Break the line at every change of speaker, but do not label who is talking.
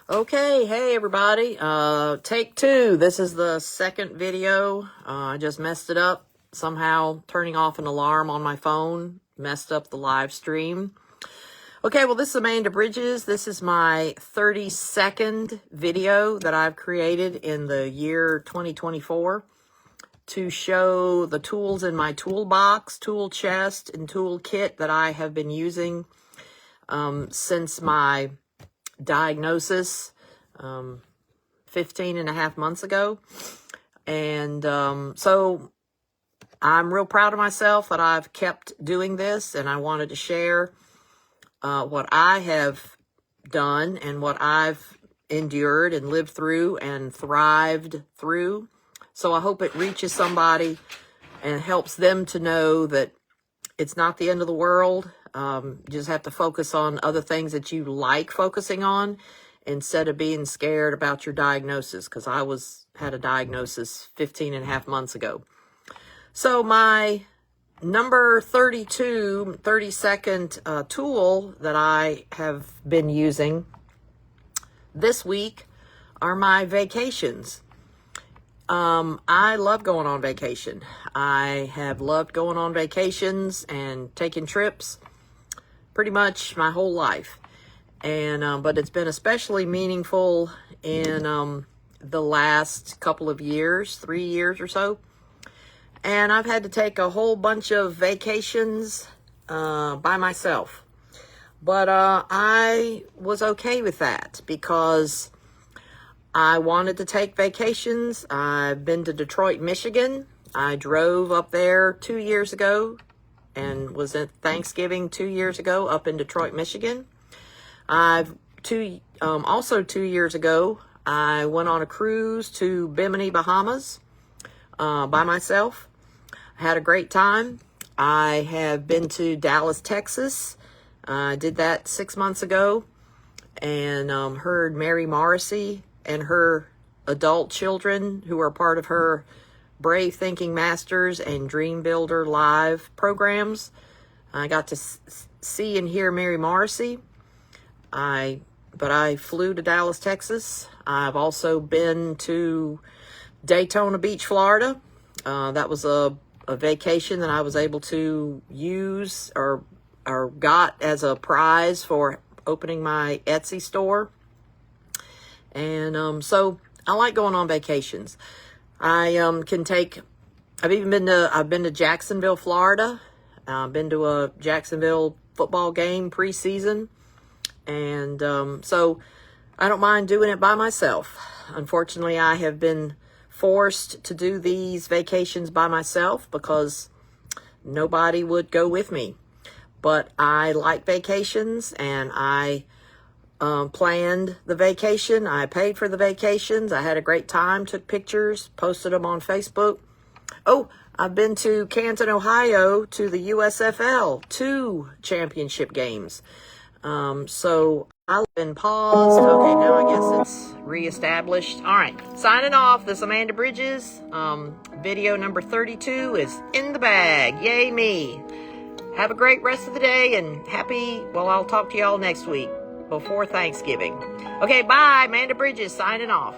Okay, hey everybody, take two. This is the second video. I just messed it up. Somehow turning off an alarm on my phone messed up the live stream. Okay, well, this is Amanda Bridges. This is my 32nd video that I've created in the year 2024 to show the tools in my toolbox, tool chest, and tool kit that I have been using since my diagnosis 15 and a half months ago. And so I'm real proud of myself that I've kept doing this, and I wanted to share what I have done and what I've endured and lived through and thrived through. So I hope it reaches somebody and helps them to know that it's not the end of the world. You just have to focus on other things that you like focusing on instead of being scared about your diagnosis, because I had a diagnosis 15 and a half months ago. So my number 32nd tool that I have been using this week are my vacations. I love going on vacation. I have loved going on vacations and taking trips pretty much my whole life. And but it's been especially meaningful in the last couple of years, 3 years or so. And I've had to take a whole bunch of vacations by myself. But I was okay with that because I wanted to take vacations. I've been to Detroit, Michigan. I drove up there 2 years ago and was at Thanksgiving 2 years ago up in Detroit, Michigan. Also 2 years ago, I went on a cruise to Bimini, Bahamas by myself. I had a great time. I have been to Dallas, Texas. I did that 6 months ago and heard Mary Morrissey and her adult children who are part of her Brave Thinking Masters and Dream Builder Live programs. I got to see and hear Mary Morrissey. But I flew to Dallas, Texas. I've also been to Daytona Beach, Florida. That was a vacation that I was able to use or got as a prize for opening my Etsy store. And so I like going on vacations. I've been to Jacksonville, Florida. I've been to a Jacksonville football game preseason. And so I don't mind doing it by myself. Unfortunately, I have been forced to do these vacations by myself because nobody would go with me. But I like vacations, and I planned the vacation. I paid for the vacations. I had a great time, took pictures, posted them on Facebook. Oh, I've been to Canton, Ohio to the USFL 2 championship games. So I've been paused. Okay, now I guess it's reestablished. All right, signing off. This is Amanda Bridges. Video number 32 is in the bag. Yay me. Have a great rest of the day and I'll talk to y'all next week before Thanksgiving. Okay, bye. Amanda Bridges signing off.